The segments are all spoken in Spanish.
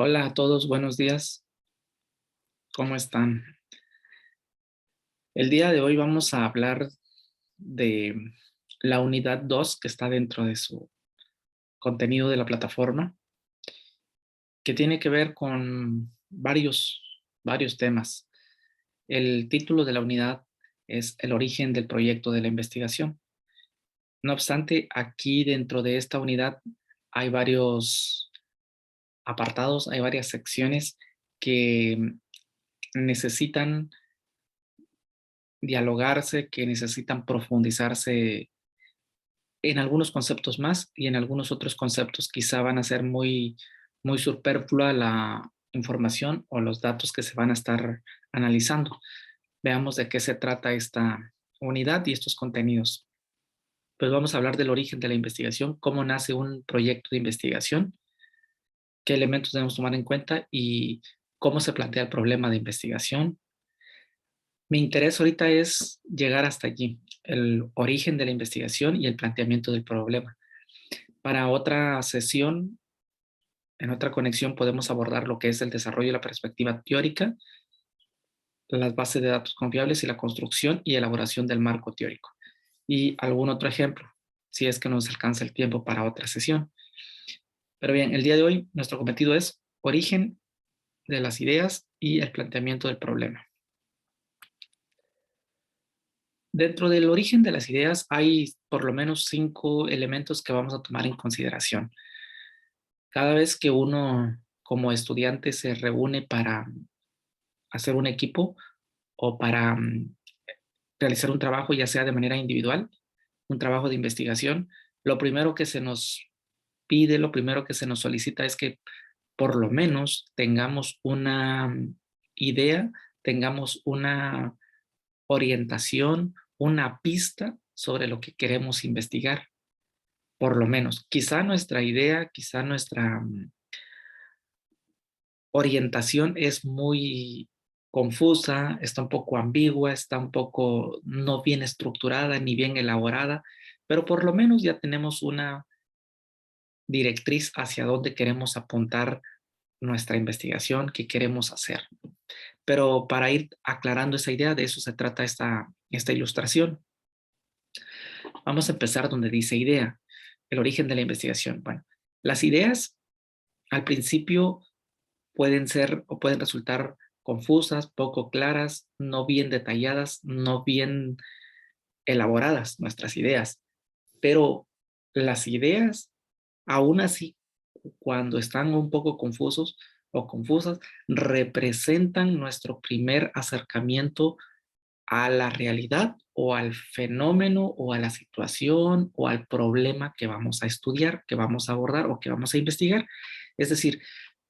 Hola a todos, buenos días. ¿Cómo están? El día de hoy vamos a hablar de la unidad 2 que está dentro de su contenido de la plataforma, que tiene que ver con varios temas. El título de la unidad es El origen del proyecto de la investigación. No obstante, aquí dentro de esta unidad hay varios apartados, hay varias secciones que necesitan dialogarse, que necesitan profundizarse en algunos conceptos más y en algunos otros conceptos quizá van a ser muy superflua la información o los datos que se van a estar analizando. Veamos de qué se trata esta unidad y estos contenidos. Pues vamos a hablar del origen de la investigación, cómo nace un proyecto de investigación, qué elementos debemos tomar en cuenta y cómo se plantea el problema de investigación. Mi interés ahorita es llegar hasta allí, el origen de la investigación y el planteamiento del problema. Para otra sesión, en otra conexión, podemos abordar lo que es el desarrollo de la perspectiva teórica, las bases de datos confiables y la construcción y elaboración del marco teórico. Y algún otro ejemplo, si es que nos alcanza el tiempo para otra sesión. Pero bien, el día de hoy nuestro cometido es origen de las ideas y el planteamiento del problema. Dentro del origen de las ideas hay por lo menos 5 elementos que vamos a tomar en consideración. Cada vez que uno como estudiante se reúne para hacer un equipo o para realizar un trabajo, ya sea de manera individual, un trabajo de investigación, lo primero que se nos pide, lo primero que se nos solicita es que por lo menos tengamos una idea, tengamos una orientación, una pista sobre lo que queremos investigar, por lo menos. Quizá nuestra idea, quizá nuestra orientación es muy confusa, está un poco ambigua, está un poco no bien estructurada ni bien elaborada, pero por lo menos ya tenemos una directriz hacia dónde queremos apuntar nuestra investigación, qué queremos hacer. Pero para ir aclarando esa idea, de eso se trata esta ilustración. Vamos a empezar donde dice idea, el origen de la investigación. Bueno, las ideas al principio pueden ser o pueden resultar confusas, poco claras, no bien detalladas, no bien elaboradas nuestras ideas. Pero las ideas, aún así, cuando están un poco confusos o confusas, representan nuestro primer acercamiento a la realidad o al fenómeno o a la situación o al problema que vamos a estudiar, que vamos a abordar o que vamos a investigar. Es decir,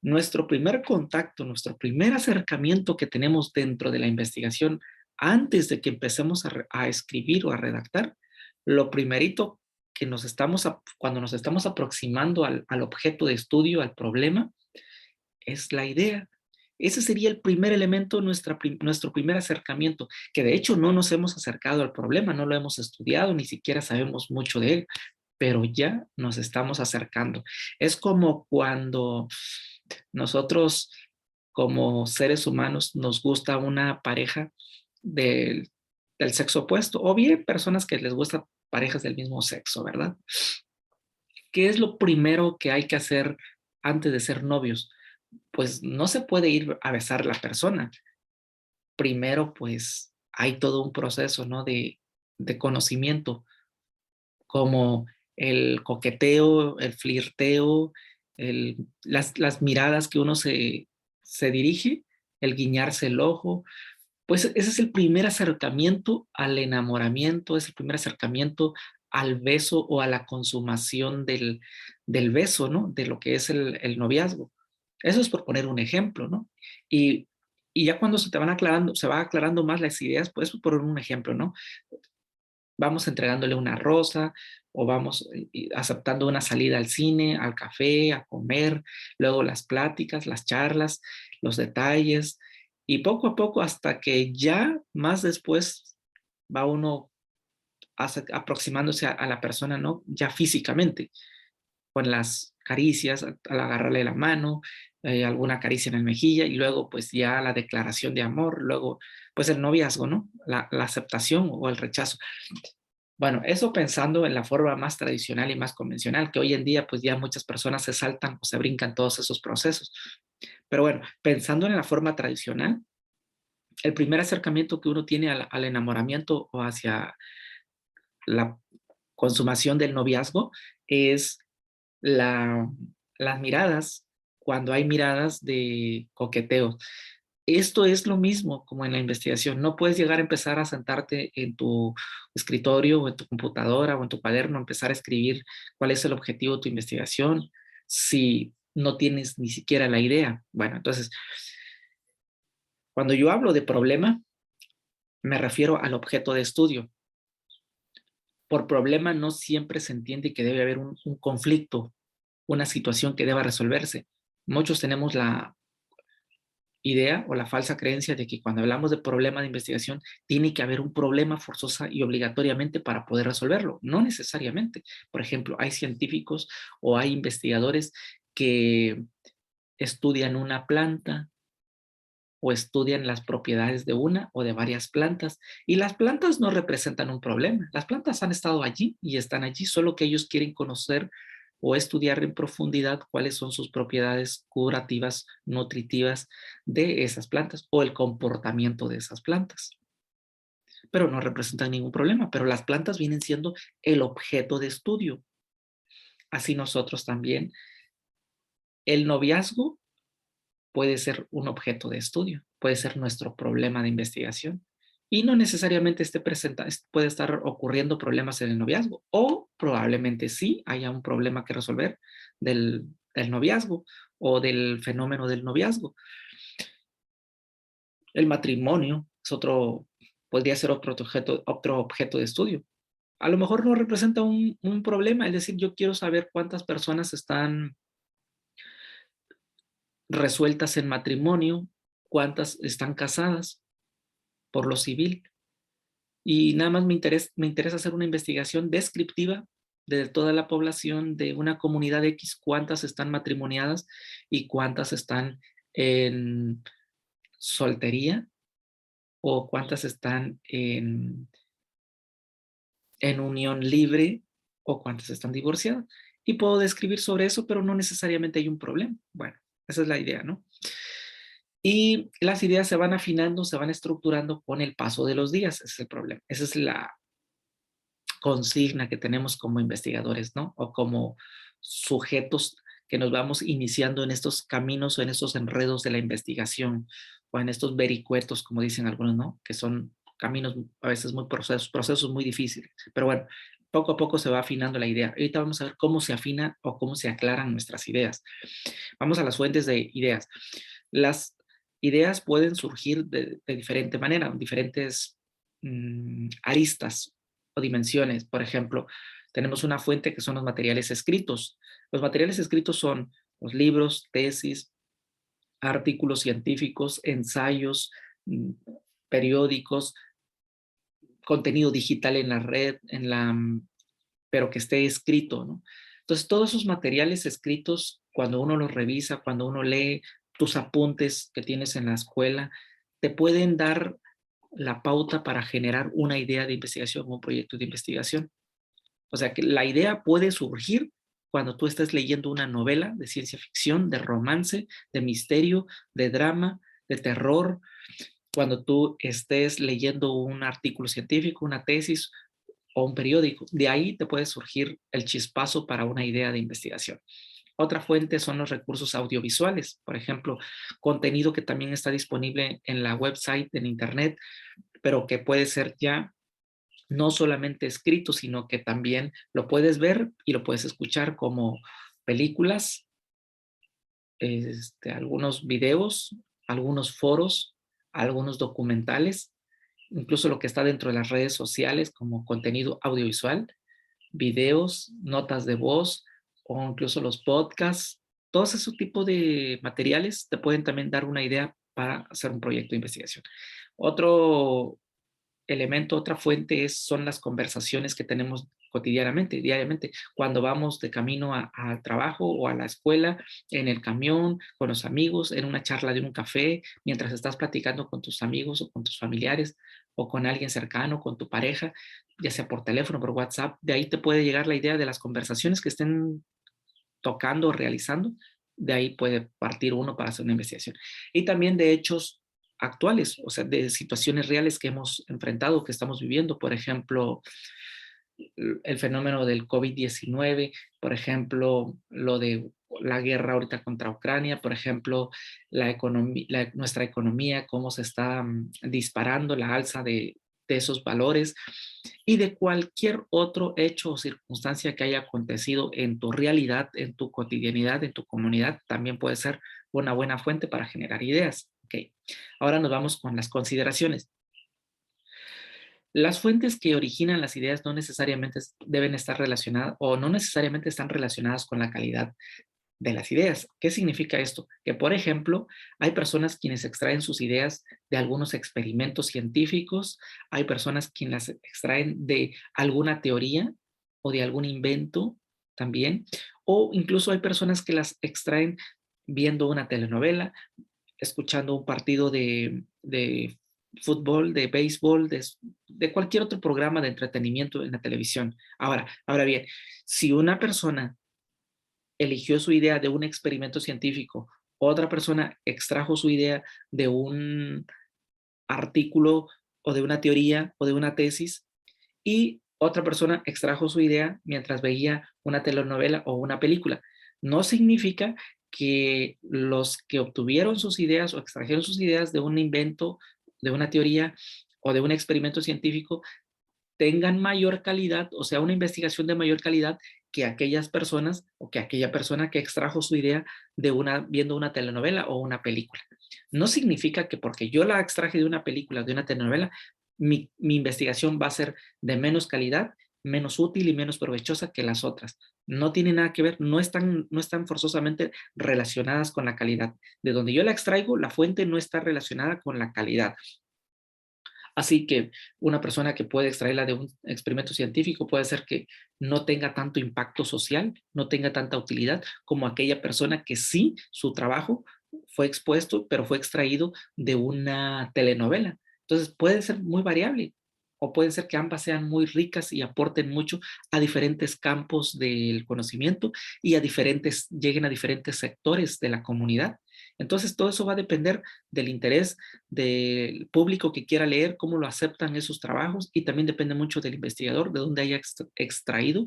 nuestro primer contacto, nuestro primer acercamiento que tenemos dentro de la investigación antes de que empecemos a escribir o a redactar, lo primerito que cuando nos estamos aproximando al objeto de estudio, al problema, es la idea. Ese sería el primer elemento, nuestro primer acercamiento, que de hecho no nos hemos acercado al problema, no lo hemos estudiado, ni siquiera sabemos mucho de él, pero ya nos estamos acercando. Es como cuando nosotros como seres humanos nos gusta una pareja del, del sexo opuesto, o bien personas que les gustan parejas del mismo sexo, ¿verdad? ¿Qué es lo primero que hay que hacer antes de ser novios? Pues no se puede ir a besar a la persona. Primero, pues hay todo un proceso, ¿no? De conocimiento, como el coqueteo, el flirteo, las miradas que uno se dirige, el guiñarse el ojo. Pues ese es el primer acercamiento al enamoramiento, es el primer acercamiento al beso o a la consumación del beso, ¿no? De lo que es el noviazgo. Eso es por poner un ejemplo, ¿no? Y, y ya cuando se va aclarando más las ideas, pues por un ejemplo, ¿no? Vamos entregándole una rosa o vamos aceptando una salida al cine, al café, a comer, luego las pláticas, las charlas, los detalles y poco a poco hasta que ya más después va uno aproximándose a la persona, ¿no? Ya físicamente. con las caricias, al agarrarle la mano, alguna caricia en el mejilla y luego pues ya la declaración de amor, luego pues el noviazgo, ¿no? La aceptación o el rechazo. Bueno, eso pensando en la forma más tradicional y más convencional, que hoy en día pues ya muchas personas se saltan o se brincan todos esos procesos. Pero bueno, pensando en la forma tradicional, el primer acercamiento que uno tiene al enamoramiento o hacia la consumación del noviazgo es la, las miradas, cuando hay miradas de coqueteo. Esto es lo mismo como en la investigación. No puedes llegar a empezar a sentarte en tu escritorio o en tu computadora o en tu cuaderno, empezar a escribir cuál es el objetivo de tu investigación si no tienes ni siquiera la idea. Bueno, entonces, cuando yo hablo de problema, me refiero al objeto de estudio. Por problema no siempre se entiende que debe haber un conflicto, una situación que deba resolverse. Muchos tenemos la idea o la falsa creencia de que cuando hablamos de problema de investigación tiene que haber un problema forzosa y obligatoriamente para poder resolverlo. No necesariamente. Por ejemplo, hay científicos o hay investigadores que estudian una planta o estudian las propiedades de una o de varias plantas. Y las plantas no representan un problema. Las plantas han estado allí y están allí, solo que ellos quieren conocer o estudiar en profundidad cuáles son sus propiedades curativas, nutritivas de esas plantas o el comportamiento de esas plantas. Pero no representan ningún problema, pero las plantas vienen siendo el objeto de estudio. Así nosotros también. El noviazgo puede ser un objeto de estudio, puede ser nuestro problema de investigación. Y no necesariamente puede estar ocurriendo problemas en el noviazgo, o probablemente sí haya un problema que resolver del noviazgo o del fenómeno del noviazgo. El matrimonio es podría ser otro objeto de estudio. A lo mejor no representa un problema, es decir, yo quiero saber cuántas personas están resueltas en matrimonio, cuántas están casadas por lo civil. Y nada más me interesa hacer una investigación descriptiva de toda la población de una comunidad X, cuántas están matrimoniadas y cuántas están en soltería o cuántas están en unión libre o cuántas están divorciadas. Y puedo describir sobre eso, pero no necesariamente hay un problema. Bueno, esa es la idea, ¿no? Y las ideas se van afinando, se van estructurando con el paso de los días. Ese es el problema. Esa es la consigna que tenemos como investigadores, ¿no? O como sujetos que nos vamos iniciando en estos caminos o en estos enredos de la investigación o en estos vericuetos, como dicen algunos, ¿no? Que son caminos a veces muy procesos muy difíciles. Pero bueno, poco a poco se va afinando la idea. Ahorita vamos a ver cómo se afina o cómo se aclaran nuestras ideas. Vamos a las fuentes de ideas. Las ideas pueden surgir de diferente manera, diferentes aristas o dimensiones. Por ejemplo, tenemos una fuente que son los materiales escritos. Los materiales escritos son los libros, tesis, artículos científicos, ensayos, periódicos, contenido digital en la red, pero que esté escrito, ¿no? Entonces, todos esos materiales escritos, cuando uno los revisa, cuando uno lee tus apuntes que tienes en la escuela, te pueden dar la pauta para generar una idea de investigación o un proyecto de investigación. O sea que la idea puede surgir cuando tú estés leyendo una novela de ciencia ficción, de romance, de misterio, de drama, de terror, cuando tú estés leyendo un artículo científico, una tesis o un periódico. De ahí te puede surgir el chispazo para una idea de investigación. Otra fuente son los recursos audiovisuales, por ejemplo, contenido que también está disponible en la website, en internet, pero que puede ser ya no solamente escrito, sino que también lo puedes ver y lo puedes escuchar como películas, algunos videos, algunos foros, algunos documentales, incluso lo que está dentro de las redes sociales como contenido audiovisual, videos, notas de voz o incluso los podcasts. Todos esos tipos de materiales te pueden también dar una idea para hacer un proyecto de investigación. Otro elemento, otra fuente son las conversaciones que tenemos cotidianamente, diariamente, cuando vamos de camino al trabajo o a la escuela, en el camión, con los amigos, en una charla de un café, mientras estás platicando con tus amigos o con tus familiares o con alguien cercano, con tu pareja, ya sea por teléfono, por WhatsApp, de ahí te puede llegar la idea de las conversaciones que estén tocando o realizando, de ahí puede partir uno para hacer una investigación. Y también de hechos actuales, o sea, de situaciones reales que hemos enfrentado, que estamos viviendo, por ejemplo, el fenómeno del COVID-19, por ejemplo, lo de la guerra ahorita contra Ucrania, por ejemplo, nuestra economía, cómo se está disparando la alza de esos valores y de cualquier otro hecho o circunstancia que haya acontecido en tu realidad, en tu cotidianidad, en tu comunidad, también puede ser una buena fuente para generar ideas. Okay. Ahora nos vamos con las consideraciones. Las fuentes que originan las ideas no necesariamente deben estar relacionadas o no necesariamente están relacionadas con la calidad de las ideas. ¿Qué significa esto? Que, por ejemplo, hay personas quienes extraen sus ideas de algunos experimentos científicos, hay personas quienes las extraen de alguna teoría o de algún invento también, o incluso hay personas que las extraen viendo una telenovela, escuchando un partido de fútbol, de béisbol, de cualquier otro programa de entretenimiento en la televisión. Ahora bien, si una persona eligió su idea de un experimento científico, otra persona extrajo su idea de un artículo o de una teoría o de una tesis y otra persona extrajo su idea mientras veía una telenovela o una película. No significa que los que obtuvieron sus ideas o extrajeron sus ideas de un invento, de una teoría o de un experimento científico tengan mayor calidad, o sea, una investigación de mayor calidad que aquellas personas o que aquella persona que extrajo su idea viendo una telenovela o una película. No significa que porque yo la extraje de una película, de una telenovela, mi investigación va a ser de menos calidad, menos útil y menos provechosa que las otras. No tiene nada que ver, no están forzosamente relacionadas con la calidad. De donde yo la extraigo, la fuente no está relacionada con la calidad. Así que una persona que puede extraerla de un experimento científico puede ser que no tenga tanto impacto social, no tenga tanta utilidad como aquella persona que sí, su trabajo fue expuesto, pero fue extraído de una telenovela. Entonces puede ser muy variable o puede ser que ambas sean muy ricas y aporten mucho a diferentes campos del conocimiento y lleguen a diferentes sectores de la comunidad. Entonces todo eso va a depender del interés del público que quiera leer, cómo lo aceptan esos trabajos y también depende mucho del investigador, de dónde haya extraído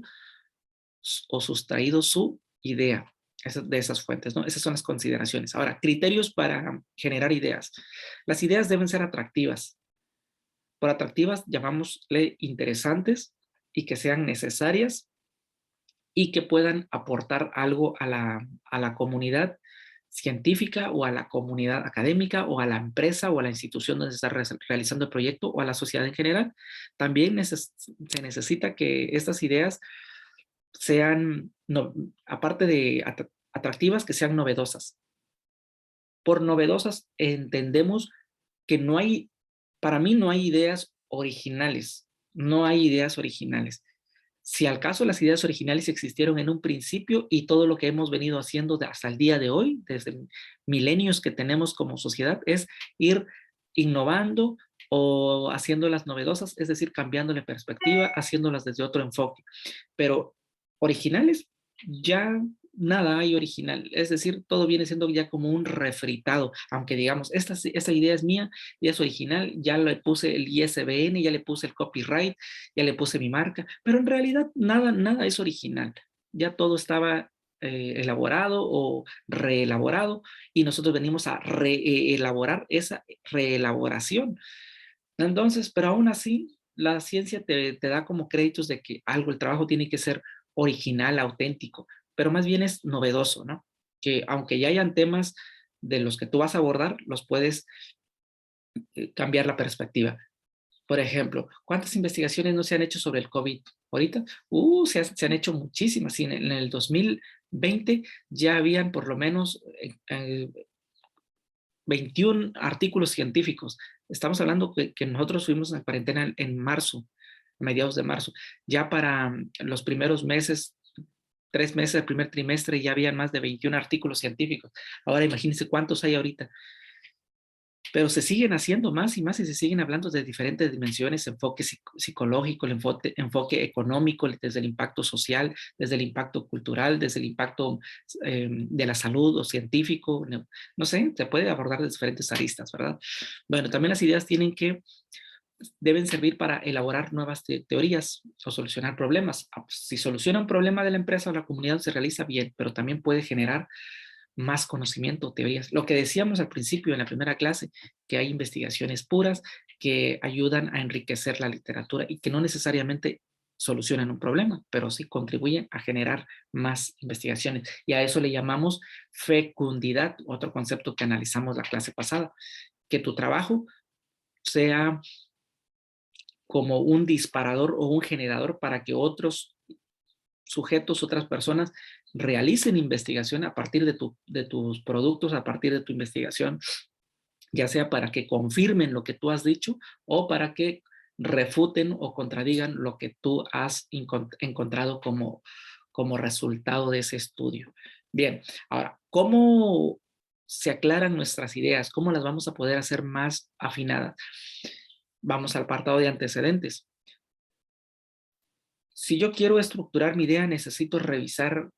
o sustraído su idea de esas fuentes, ¿no? Esas son las consideraciones. Ahora, criterios para generar ideas. Las ideas deben ser atractivas. Por atractivas llamámosle interesantes y que sean necesarias y que puedan aportar algo a la comunidad científica o a la comunidad académica o a la empresa o a la institución donde se está realizando el proyecto o a la sociedad en general. También se necesita que estas ideas sean, aparte de atractivas, que sean novedosas. Por novedosas entendemos que para mí no hay ideas originales, no hay ideas originales. Si al caso las ideas originales existieron en un principio y todo lo que hemos venido haciendo hasta el día de hoy, desde milenios que tenemos como sociedad, es ir innovando o haciéndolas novedosas, es decir, cambiándole perspectiva, haciéndolas desde otro enfoque. Pero originales, ya nada hay original, es decir, todo viene siendo ya como un refritado, aunque digamos, esta idea es mía, ya es original, ya le puse el ISBN, ya le puse el copyright, ya le puse mi marca, pero en realidad nada es original, ya todo estaba elaborado o reelaborado y nosotros venimos a reelaborar esa reelaboración. Entonces, pero aún así, la ciencia te da como créditos de que el trabajo tiene que ser original, auténtico, pero más bien es novedoso, ¿no? Que aunque ya hayan temas de los que tú vas a abordar, los puedes cambiar la perspectiva. Por ejemplo, ¿cuántas investigaciones no se han hecho sobre el COVID? Ahorita, se han hecho muchísimas. Sí, en el 2020 ya habían por lo menos 21 artículos científicos. Estamos hablando que nosotros fuimos en cuarentena en marzo, a mediados de marzo. Ya para los primeros meses, 3 meses del primer trimestre, ya habían más de 21 artículos científicos. Ahora imagínense cuántos hay ahorita. Pero se siguen haciendo más y más y se siguen hablando de diferentes dimensiones, enfoque psicológico, el enfoque económico, desde el impacto social, desde el impacto cultural, desde el impacto de la salud o científico, no sé, se puede abordar de diferentes aristas, ¿verdad? Bueno, también las ideas deben servir para elaborar nuevas teorías o solucionar problemas. Si soluciona un problema de la empresa o la comunidad se realiza bien, pero también puede generar más conocimiento, teorías. Lo que decíamos al principio en la primera clase, que hay investigaciones puras que ayudan a enriquecer la literatura y que no necesariamente solucionan un problema, pero sí contribuyen a generar más investigaciones. Y a eso le llamamos fecundidad, otro concepto que analizamos la clase pasada, que tu trabajo sea como un disparador o un generador para que otros sujetos, otras personas, realicen investigación a partir de tus productos, a partir de tu investigación, ya sea para que confirmen lo que tú has dicho o para que refuten o contradigan lo que tú has encontrado como resultado de ese estudio. Bien, ahora, ¿cómo se aclaran nuestras ideas? ¿Cómo las vamos a poder hacer más afinadas? Vamos al apartado de antecedentes. Si yo quiero estructurar mi idea, necesito revisar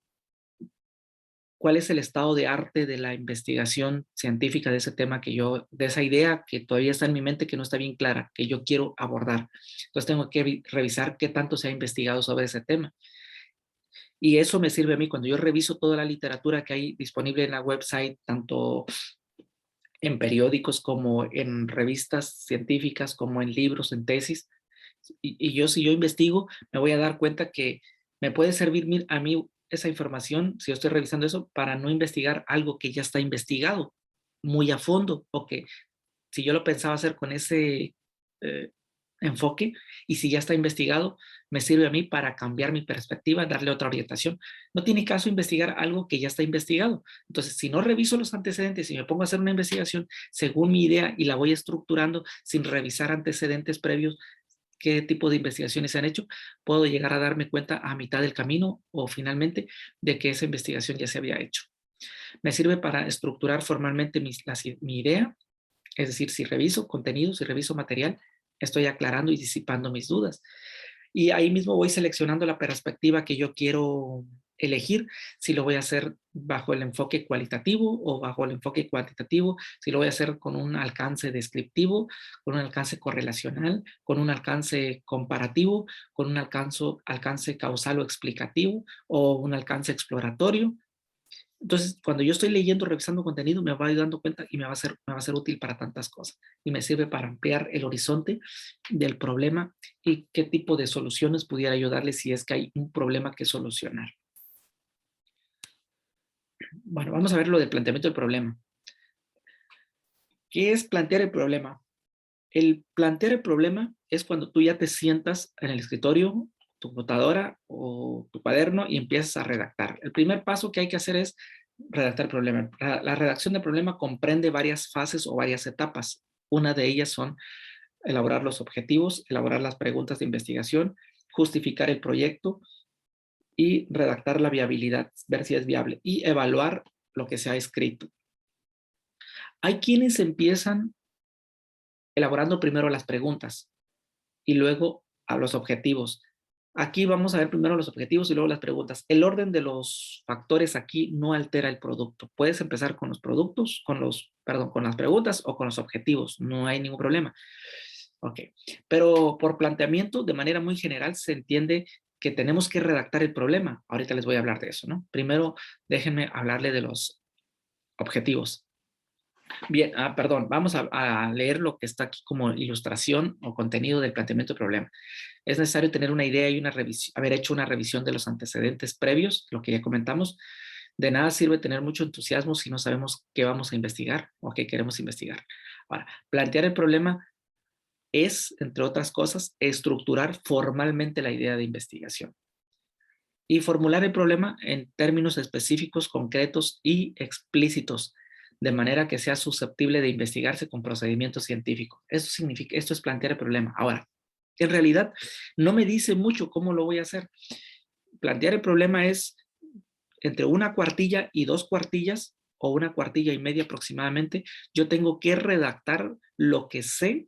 cuál es el estado de arte de la investigación científica de ese tema de esa idea que todavía está en mi mente, que no está bien clara, que yo quiero abordar. Entonces tengo que revisar qué tanto se ha investigado sobre ese tema. Y eso me sirve a mí cuando yo reviso toda la literatura que hay disponible en la website, tanto en periódicos como en revistas científicas, como en libros, en tesis. Si yo investigo, me voy a dar cuenta que me puede servir a mí esa información, si yo estoy revisando eso, para no investigar algo que ya está investigado muy a fondo, o que si yo lo pensaba hacer con ese eh, enfoque, y si ya está investigado, me sirve a mí para cambiar mi perspectiva, darle otra orientación. No tiene caso investigar algo que ya está investigado. Entonces, si no reviso los antecedentes y me pongo a hacer una investigación según mi idea y la voy estructurando sin revisar antecedentes previos, qué tipo de investigaciones se han hecho, puedo llegar a darme cuenta a mitad del camino o finalmente de que esa investigación ya se había hecho. Me sirve para estructurar formalmente mi idea, es decir, si reviso contenido, si reviso material, estoy aclarando y disipando mis dudas. Y ahí mismo voy seleccionando la perspectiva que yo quiero elegir, si lo voy a hacer bajo el enfoque cualitativo o bajo el enfoque cuantitativo, si lo voy a hacer con un alcance descriptivo, con un alcance correlacional, con un alcance comparativo, con un alcance causal o explicativo o un alcance exploratorio. Entonces, cuando yo estoy leyendo, revisando contenido, me voy dando cuenta y me va a ser útil para tantas cosas. Y me sirve para ampliar el horizonte del problema y qué tipo de soluciones pudiera ayudarle si es que hay un problema que solucionar. Bueno, vamos a ver lo del planteamiento del problema. ¿Qué es plantear el problema? El plantear el problema es cuando tú ya te sientas en el escritorio, tu computadora o tu cuaderno y empiezas a redactar. El primer paso que hay que hacer es redactar el problema. La redacción del problema comprende varias fases o varias etapas. Una de ellas son elaborar los objetivos, elaborar las preguntas de investigación, justificar el proyecto y redactar la viabilidad, ver si es viable y evaluar lo que se ha escrito. Hay quienes empiezan elaborando primero las preguntas y luego a los objetivos. Aquí vamos a ver primero los objetivos y luego las preguntas. El orden de los factores aquí no altera el producto. Puedes empezar con los productos, con las preguntas o con los objetivos. No hay ningún problema. Ok. Pero por planteamiento, de manera muy general, se entiende que tenemos que redactar el problema. Ahorita les voy a hablar de eso, ¿no? Primero, déjenme hablarle de los objetivos. Bien, perdón, vamos a leer lo que está aquí como ilustración o contenido del planteamiento del problema. Es necesario tener una idea y haber hecho una revisión de los antecedentes previos, lo que ya comentamos. De nada sirve tener mucho entusiasmo si no sabemos qué vamos a investigar o qué queremos investigar. Ahora, plantear el problema es, entre otras cosas, estructurar formalmente la idea de investigación y formular el problema en términos específicos, concretos y explícitos, de manera que sea susceptible de investigarse con procedimientos científicos. Eso significa, esto es plantear el problema. Ahora, en realidad, no me dice mucho cómo lo voy a hacer. Plantear el problema es entre una cuartilla y 2 cuartillas, o una cuartilla y media aproximadamente, yo tengo que redactar lo que sé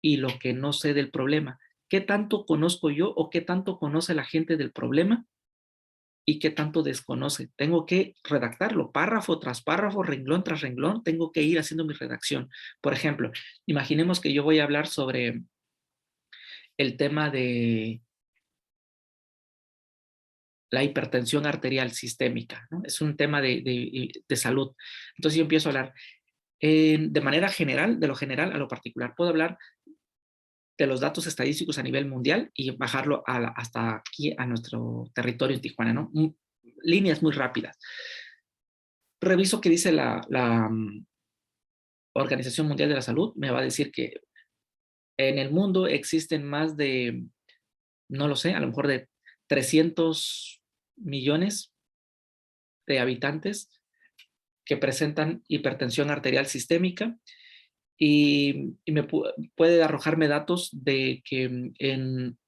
y lo que no sé del problema. ¿Qué tanto conozco yo o qué tanto conoce la gente del problema y qué tanto desconoce? Tengo que redactarlo párrafo tras párrafo, renglón tras renglón, tengo que ir haciendo mi redacción. Por ejemplo, imaginemos que yo voy a hablar sobre el tema de la hipertensión arterial sistémica, ¿no? Es un tema de salud. Entonces yo empiezo a hablar de manera general, de lo general a lo particular. Puedo hablar de los datos estadísticos a nivel mundial y bajarlo hasta aquí a nuestro territorio en Tijuana, ¿no? Líneas muy rápidas. Reviso qué dice la Organización Mundial de la Salud. Me va a decir que en el mundo existen más de, no lo sé, a lo mejor de 300 millones de habitantes que presentan hipertensión arterial sistémica y puede arrojarme datos de que en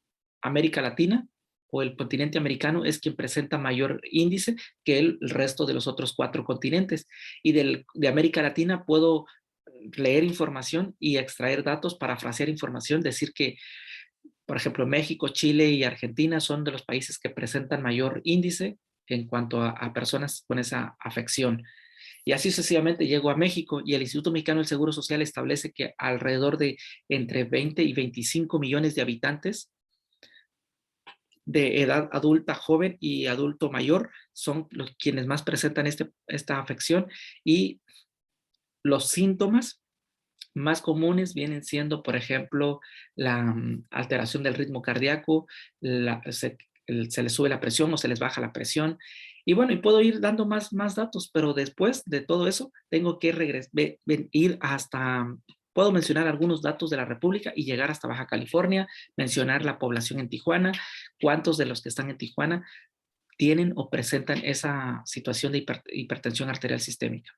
América Latina o el continente americano es quien presenta mayor índice que el resto de los otros 4 continentes. Y de América Latina puedo leer información y extraer datos, parafrasear información, decir que, por ejemplo, México, Chile y Argentina son de los países que presentan mayor índice en cuanto a personas con esa afección. Y así sucesivamente llego a México y el Instituto Mexicano del Seguro Social establece que alrededor de entre 20 y 25 millones de habitantes de edad adulta joven y adulto mayor son quienes más presentan esta afección, y los síntomas más comunes vienen siendo, por ejemplo, la alteración del ritmo cardíaco, se les sube la presión o se les baja la presión. Y bueno, y puedo ir dando más datos, pero después de todo eso tengo que ir hasta, puedo mencionar algunos datos de la República y llegar hasta Baja California, mencionar la población en Tijuana, cuántos de los que están en Tijuana tienen o presentan esa situación de hipertensión arterial sistémica.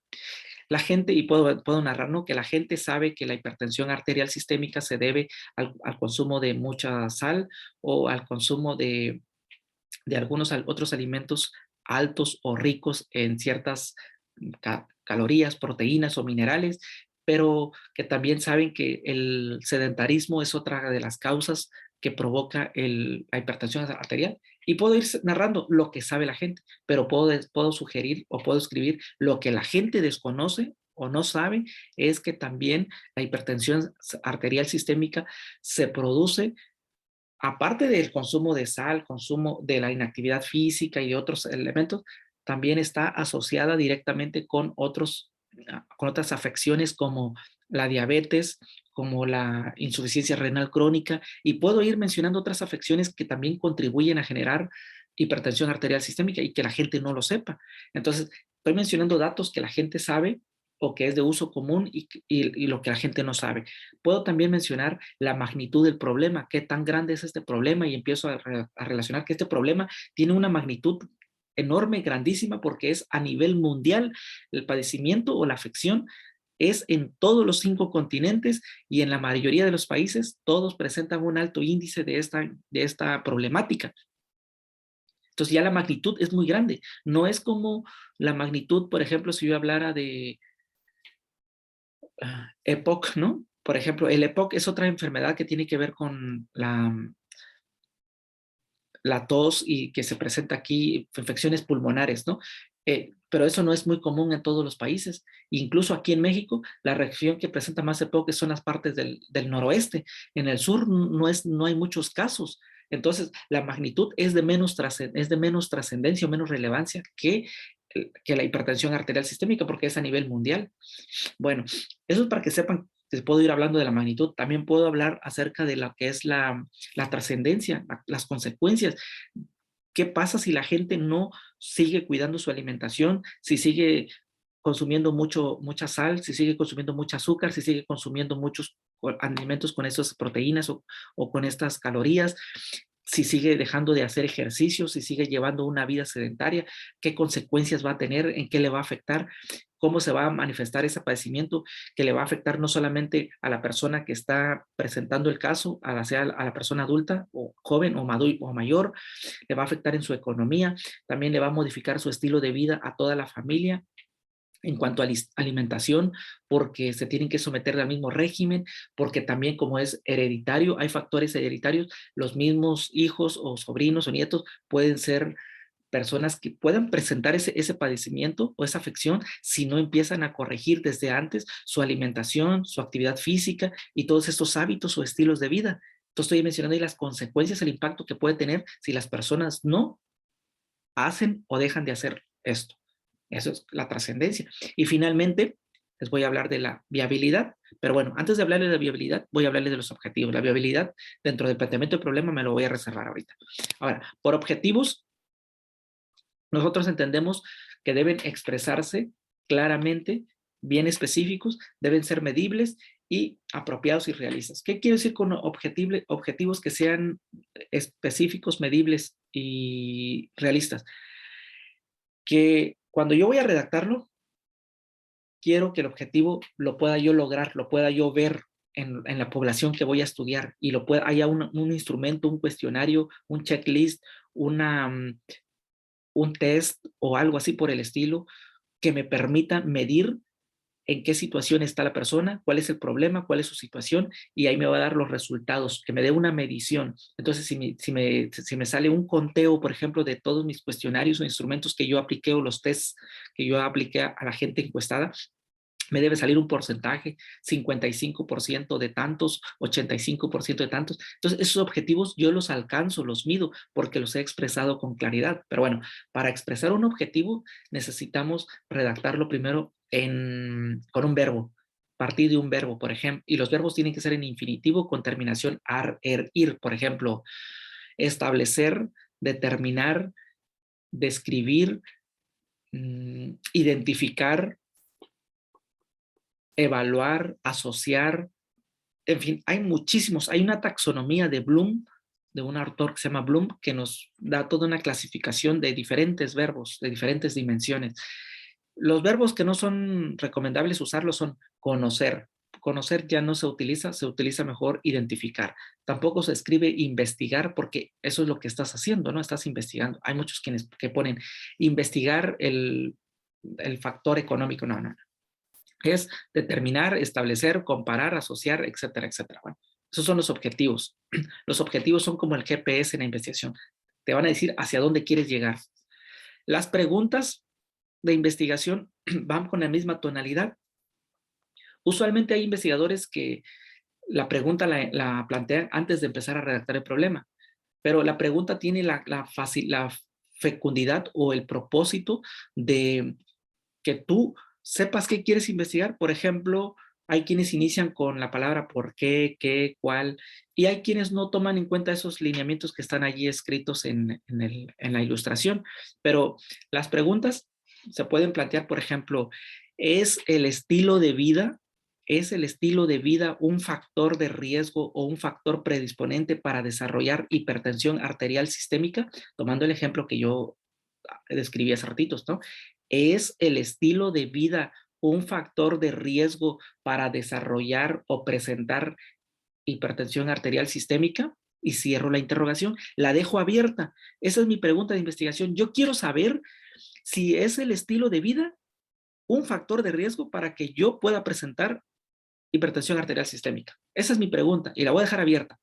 La gente, y puedo narrar, ¿no?, que la gente sabe que la hipertensión arterial sistémica se debe al consumo de mucha sal o al consumo de algunos otros alimentos altos o ricos en ciertas calorías, proteínas o minerales, pero que también saben que el sedentarismo es otra de las causas que provoca la hipertensión arterial. Y puedo ir narrando lo que sabe la gente, pero puedo sugerir o puedo escribir lo que la gente desconoce o no sabe, es que también la hipertensión arterial sistémica se produce, aparte del consumo de sal, consumo de la inactividad física y otros elementos, también está asociada directamente con otras afecciones como la diabetes, como la insuficiencia renal crónica, y puedo ir mencionando otras afecciones que también contribuyen a generar hipertensión arterial sistémica y que la gente no lo sepa. Entonces, estoy mencionando datos que la gente sabe o que es de uso común y lo que la gente no sabe. Puedo también mencionar la magnitud del problema, qué tan grande es este problema, y empiezo a relacionar que este problema tiene una magnitud enorme, grandísima, porque es a nivel mundial. El padecimiento o la afección es en todos los 5 continentes y en la mayoría de los países todos presentan un alto índice de esta problemática. Entonces ya la magnitud es muy grande. No es como la magnitud, por ejemplo, si yo hablara de EPOC, ¿no? Por ejemplo, el EPOC es otra enfermedad que tiene que ver con la tos y que se presenta aquí, infecciones pulmonares, ¿no? Pero eso no es muy común en todos los países. Incluso aquí en México, la región que presenta más EPOC son las partes del noroeste. En el sur no hay muchos casos. Entonces, la magnitud es de menos trascendencia o menos relevancia que la hipertensión arterial sistémica, porque es a nivel mundial. Bueno, eso es para que sepan que puedo ir hablando de la magnitud. También puedo hablar acerca de lo que es la trascendencia, las consecuencias. ¿Qué pasa si la gente no sigue cuidando su alimentación, si sigue consumiendo mucha sal, si sigue consumiendo mucho azúcar, si sigue consumiendo muchos alimentos con esas proteínas o con estas calorías, si sigue dejando de hacer ejercicio, si sigue llevando una vida sedentaria? ¿Qué consecuencias va a tener? ¿En qué le va a afectar? cómo se va a manifestar ese padecimiento que le va a afectar no solamente a la persona que está presentando el caso, sea a la persona adulta o joven o mayor, le va a afectar en su economía, también le va a modificar su estilo de vida a toda la familia en cuanto a alimentación, porque se tienen que someter al mismo régimen, porque también como es hereditario, hay factores hereditarios, los mismos hijos o sobrinos o nietos pueden ser personas que puedan presentar ese padecimiento o esa afección si no empiezan a corregir desde antes su alimentación, su actividad física y todos estos hábitos o estilos de vida. Entonces estoy mencionando ahí las consecuencias, el impacto que puede tener si las personas no hacen o dejan de hacer esto. Eso es la trascendencia. Y finalmente, les voy a hablar de la viabilidad. Pero bueno, antes de hablarles de la viabilidad, voy a hablarles de los objetivos. La viabilidad dentro del planteamiento del problema me lo voy a reservar ahorita. Ahora, por objetivos, nosotros entendemos que deben expresarse claramente, bien específicos, deben ser medibles y apropiados y realistas. ¿Qué quiero decir con objetivos que sean específicos, medibles y realistas? Que cuando yo voy a redactarlo, quiero que el objetivo lo pueda yo lograr, lo pueda yo ver en la población que voy a estudiar y haya un instrumento, un cuestionario, un checklist, un test o algo así por el estilo que me permita medir en qué situación está la persona, cuál es el problema, cuál es su situación, y ahí me va a dar los resultados, que me dé una medición. Entonces, si me sale un conteo, por ejemplo, de todos mis cuestionarios o instrumentos que yo apliqué o los tests que yo apliqué a la gente encuestada, me debe salir un porcentaje, 55% de tantos, 85% de tantos. Entonces, esos objetivos yo los alcanzo, los mido, porque los he expresado con claridad. Pero bueno, para expresar un objetivo necesitamos redactarlo primero con un verbo, partir de un verbo, por ejemplo, y los verbos tienen que ser en infinitivo con terminación ar, er, ir. Por ejemplo, establecer, determinar, describir, identificar, evaluar, asociar, en fin, hay muchísimos. Hay una taxonomía de Bloom, de un autor que se llama Bloom, que nos da toda una clasificación de diferentes verbos, de diferentes dimensiones. Los verbos que no son recomendables usarlos son conocer. Conocer ya no se utiliza mejor identificar. Tampoco se escribe investigar porque eso es lo que estás haciendo, ¿no? Estás investigando. Hay muchos quienes que ponen investigar el factor económico. No, no, no. Es determinar, establecer, comparar, asociar, etcétera, etcétera. Bueno, esos son los objetivos. Los objetivos son como el GPS en la investigación. Te van a decir hacia dónde quieres llegar. Las preguntas de investigación van con la misma tonalidad. Usualmente hay investigadores que la pregunta la plantean antes de empezar a redactar el problema, pero la pregunta tiene la fecundidad o el propósito de que tú sepas qué quieres investigar. Por ejemplo, hay quienes inician con la palabra por qué, cuál, y hay quienes no toman en cuenta esos lineamientos que están allí escritos en la ilustración. Pero las preguntas se pueden plantear, por ejemplo, ¿es el estilo de vida un factor de riesgo o un factor predisponente para desarrollar hipertensión arterial sistémica? Tomando el ejemplo que yo describí hace ratitos, ¿no? ¿Es el estilo de vida un factor de riesgo para desarrollar o presentar hipertensión arterial sistémica? Y cierro la interrogación, la dejo abierta. Esa es mi pregunta de investigación. Yo quiero saber si es el estilo de vida un factor de riesgo para que yo pueda presentar hipertensión arterial sistémica. Esa es mi pregunta y la voy a dejar abierta.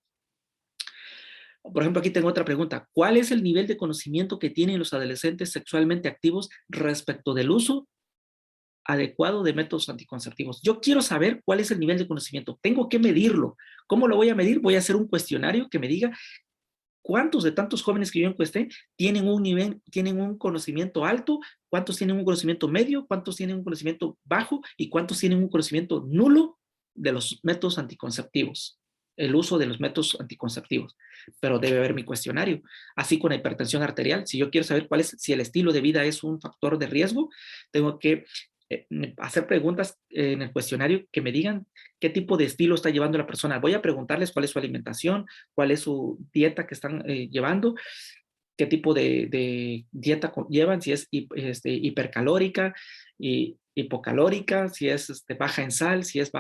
Por ejemplo, aquí tengo otra pregunta. ¿Cuál es el nivel de conocimiento que tienen los adolescentes sexualmente activos respecto del uso adecuado de métodos anticonceptivos? Yo quiero saber cuál es el nivel de conocimiento. Tengo que medirlo. ¿Cómo lo voy a medir? Voy a hacer un cuestionario que me diga cuántos de tantos jóvenes que yo encuesté tienen un nivel, tienen un conocimiento alto, cuántos tienen un conocimiento medio, cuántos tienen un conocimiento bajo y cuántos tienen un conocimiento nulo de los métodos anticonceptivos, el uso de los métodos anticonceptivos. Pero debe haber mi cuestionario. Así con la hipertensión arterial, si yo quiero saber si el estilo de vida es un factor de riesgo, tengo que hacer preguntas en el cuestionario que me digan qué tipo de estilo está llevando la persona. Voy a preguntarles cuál es su alimentación, cuál es su dieta que están llevando, qué tipo de dieta llevan, si es hipercalórica, y hipocalórica, si es baja en sal, si es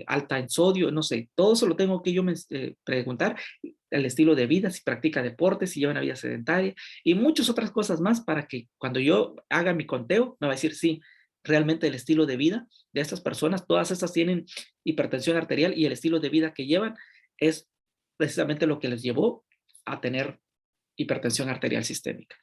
alta en sodio, no sé. Todo eso lo tengo que yo preguntar. El estilo de vida, si practica deporte, si lleva una vida sedentaria y muchas otras cosas más para que cuando yo haga mi conteo me va a decir sí, realmente el estilo de vida de estas personas, todas estas tienen hipertensión arterial y el estilo de vida que llevan es precisamente lo que les llevó a tener hipertensión arterial sistémica.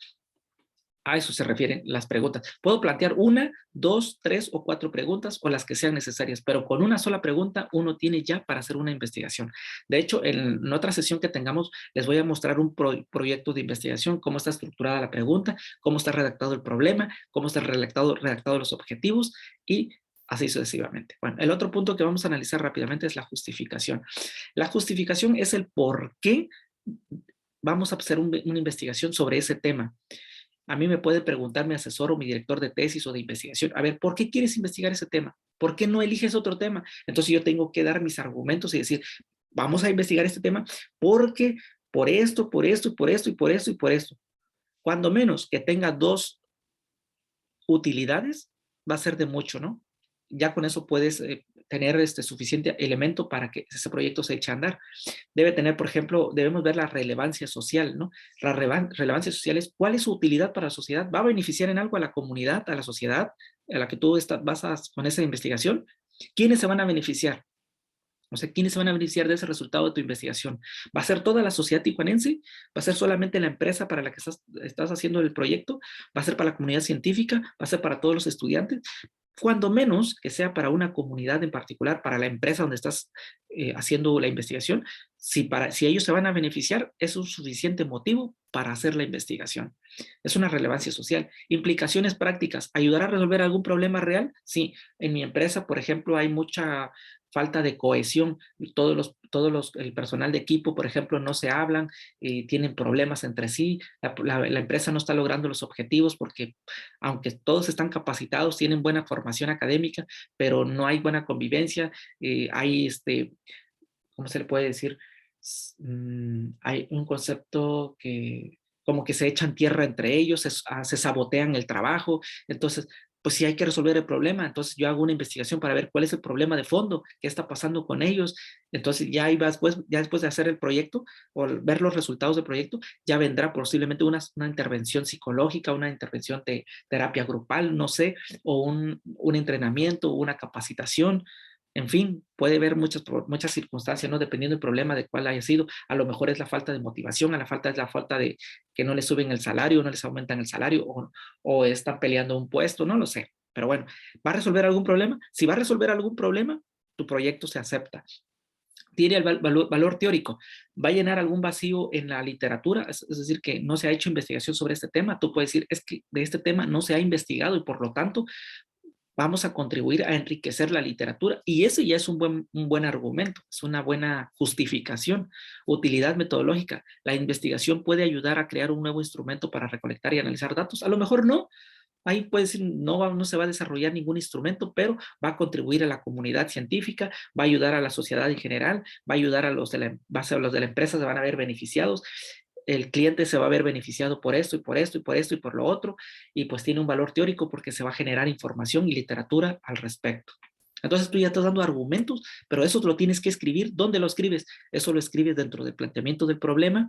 A eso se refieren las preguntas. Puedo plantear una, dos, tres o cuatro preguntas o las que sean necesarias, pero con una sola pregunta uno tiene ya para hacer una investigación. De hecho, en otra sesión que tengamos, les voy a mostrar un proyecto de investigación, cómo está estructurada la pregunta, cómo está redactado el problema, cómo está redactado los objetivos y así sucesivamente. Bueno, el otro punto que vamos a analizar rápidamente es la justificación. La justificación es el por qué vamos a hacer una investigación sobre ese tema. A mí me puede preguntar mi asesor o mi director de tesis o de investigación, a ver, ¿por qué quieres investigar ese tema? ¿Por qué no eliges otro tema? Entonces yo tengo que dar mis argumentos y decir, vamos a investigar este tema porque por esto, por esto, por esto y por esto y por esto. Cuando menos que tenga dos utilidades, va a ser de mucho, ¿no? Ya con eso puedes tener suficiente elemento para que ese proyecto se eche a andar. Debe tener, por ejemplo, debemos ver la relevancia social, ¿no? La relevancia social es cuál es su utilidad para la sociedad. ¿Va a beneficiar en algo a la comunidad, a la sociedad a la que tú vas con esa investigación? ¿Quiénes se van a beneficiar? O sea, ¿quiénes se van a beneficiar de ese resultado de tu investigación? ¿Va a ser toda la sociedad tijuanense? ¿Va a ser solamente la empresa para la que estás haciendo el proyecto? ¿Va a ser para la comunidad científica? ¿Va a ser para todos los estudiantes? Cuando menos que sea para una comunidad en particular, para la empresa donde estás haciendo la investigación, si ellos se van a beneficiar, es un suficiente motivo para hacer la investigación. Es una relevancia social. Implicaciones prácticas. ¿Ayudar a resolver algún problema real? Sí. En mi empresa, por ejemplo, hay mucha falta de cohesión. El personal de equipo, por ejemplo, no se hablan, tienen problemas entre sí. La empresa no está logrando los objetivos porque aunque todos están capacitados, tienen buena formación académica, pero no hay buena convivencia, hay ¿cómo se le puede decir? Hay un concepto que como que se echan tierra entre ellos, se sabotean el trabajo, entonces pues sí hay que resolver el problema, entonces yo hago una investigación para ver cuál es el problema de fondo, qué está pasando con ellos, entonces ya después de hacer el proyecto o ver los resultados del proyecto, ya vendrá posiblemente una intervención psicológica, una intervención de terapia grupal, no sé, o un entrenamiento, una capacitación, en fin, puede haber muchas circunstancias, ¿no? Dependiendo del problema de cuál haya sido. A lo mejor es la falta de motivación, es la falta de que no les suben el salario, no les aumentan el salario, o están peleando un puesto, no lo sé. Pero bueno, ¿va a resolver algún problema? Si va a resolver algún problema, tu proyecto se acepta. Tiene el valor teórico, va a llenar algún vacío en la literatura, es decir, que no se ha hecho investigación sobre este tema. Tú puedes decir, es que de este tema no se ha investigado y por lo tanto vamos a contribuir a enriquecer la literatura y ese ya es un buen argumento, es una buena justificación. Utilidad metodológica, la investigación puede ayudar a crear un nuevo instrumento para recolectar y analizar datos, a lo mejor no, ahí puede decir, no se va a desarrollar ningún instrumento, pero va a contribuir a la comunidad científica, va a ayudar a la sociedad en general, va a ayudar a los de la empresa, se van a ver beneficiados, el cliente se va a ver beneficiado por esto y por esto y por esto y por lo otro, y pues tiene un valor teórico porque se va a generar información y literatura al respecto. Entonces tú ya estás dando argumentos, pero eso lo tienes que escribir. ¿Dónde lo escribes? Eso lo escribes dentro del planteamiento del problema.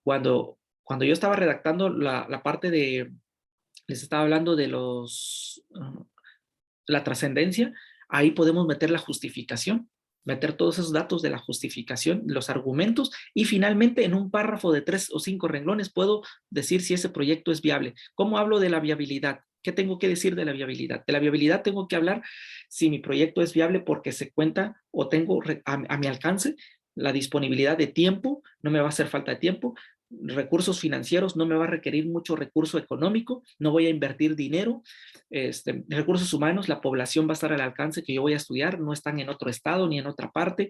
Cuando yo estaba redactando la parte les estaba hablando de la trascendencia, ahí podemos meter la justificación, meter todos esos datos de la justificación, los argumentos, y finalmente en un párrafo de 3 o 5 renglones puedo decir si ese proyecto es viable. ¿Cómo hablo de la viabilidad? ¿Qué tengo que decir de la viabilidad? De la viabilidad tengo que hablar si mi proyecto es viable porque se cuenta o tengo a mi alcance la disponibilidad de tiempo, no me va a hacer falta de tiempo, recursos financieros, no me va a requerir mucho recurso económico, no voy a invertir dinero, recursos humanos, la población va a estar al alcance que yo voy a estudiar, no están en otro estado ni en otra parte,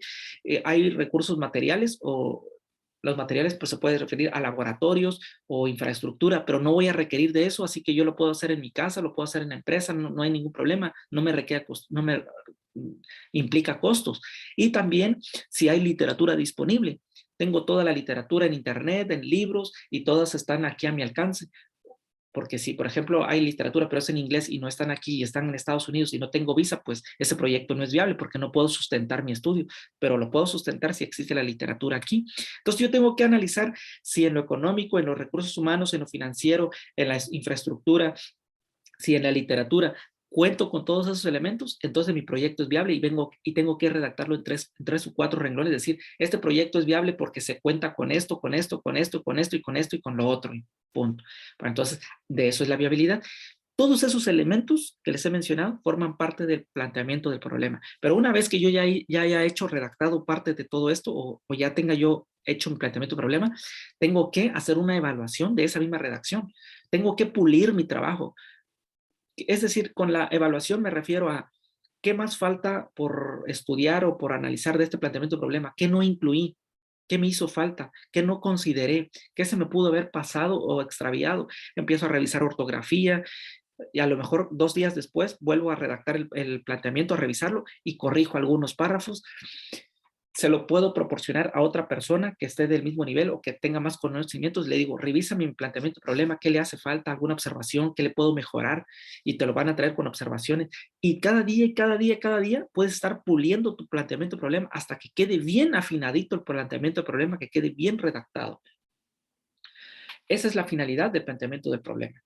hay recursos materiales o los materiales pues se puede referir a laboratorios o infraestructura, pero no voy a requerir de eso, así que yo lo puedo hacer en mi casa, lo puedo hacer en la empresa, no hay ningún problema, no me requiere, no me implica costos. Y también si hay literatura disponible, tengo toda la literatura en internet, en libros, y todas están aquí a mi alcance. Porque si, por ejemplo, hay literatura, pero es en inglés y no están aquí y están en Estados Unidos y no tengo visa, pues ese proyecto no es viable porque no puedo sustentar mi estudio, pero lo puedo sustentar si existe la literatura aquí. Entonces yo tengo que analizar si en lo económico, en los recursos humanos, en lo financiero, en la infraestructura, si en la literatura cuento con todos esos elementos, entonces mi proyecto es viable y tengo que redactarlo en tres o cuatro renglones, es decir, este proyecto es viable porque se cuenta con esto, con esto, con esto, con esto y con esto y con lo otro, y punto. Bueno, entonces, de eso es la viabilidad. Todos esos elementos que les he mencionado forman parte del planteamiento del problema. Pero una vez que yo ya haya hecho, redactado parte de todo esto o ya tenga yo hecho mi planteamiento del problema, tengo que hacer una evaluación de esa misma redacción. Tengo que pulir mi trabajo. Es decir, con la evaluación me refiero a qué más falta por estudiar o por analizar de este planteamiento de problema, qué no incluí, qué me hizo falta, qué no consideré, qué se me pudo haber pasado o extraviado. Empiezo a revisar ortografía y a lo mejor 2 días después vuelvo a redactar el planteamiento, a revisarlo y corrijo algunos párrafos. Se lo puedo proporcionar a otra persona que esté del mismo nivel o que tenga más conocimientos. Le digo, revisa mi planteamiento de problema, qué le hace falta, alguna observación, qué le puedo mejorar, y te lo van a traer con observaciones. Y cada día y cada día, cada día puedes estar puliendo tu planteamiento de problema hasta que quede bien afinadito el planteamiento de problema, que quede bien redactado. Esa es la finalidad del planteamiento del problema,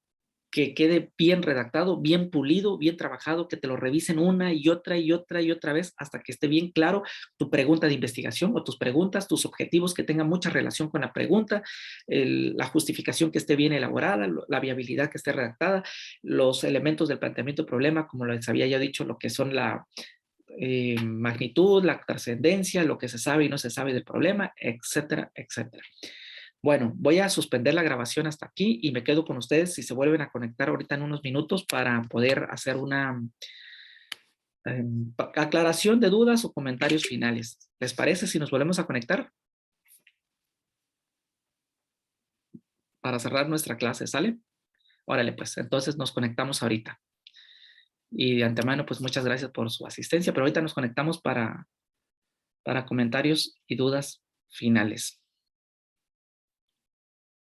que quede bien redactado, bien pulido, bien trabajado, que te lo revisen una y otra y otra y otra vez hasta que esté bien claro tu pregunta de investigación o tus preguntas, tus objetivos que tengan mucha relación con la pregunta, la justificación que esté bien elaborada, la viabilidad que esté redactada, los elementos del planteamiento de problema, como les había ya dicho, lo que son la magnitud, la trascendencia, lo que se sabe y no se sabe del problema, etcétera, etcétera. Bueno, voy a suspender la grabación hasta aquí y me quedo con ustedes si se vuelven a conectar ahorita en unos minutos para poder hacer una aclaración de dudas o comentarios finales. ¿Les parece si nos volvemos a conectar? Para cerrar nuestra clase, ¿sale? Órale, pues, entonces nos conectamos ahorita. Y de antemano, pues muchas gracias por su asistencia, pero ahorita nos conectamos para comentarios y dudas finales.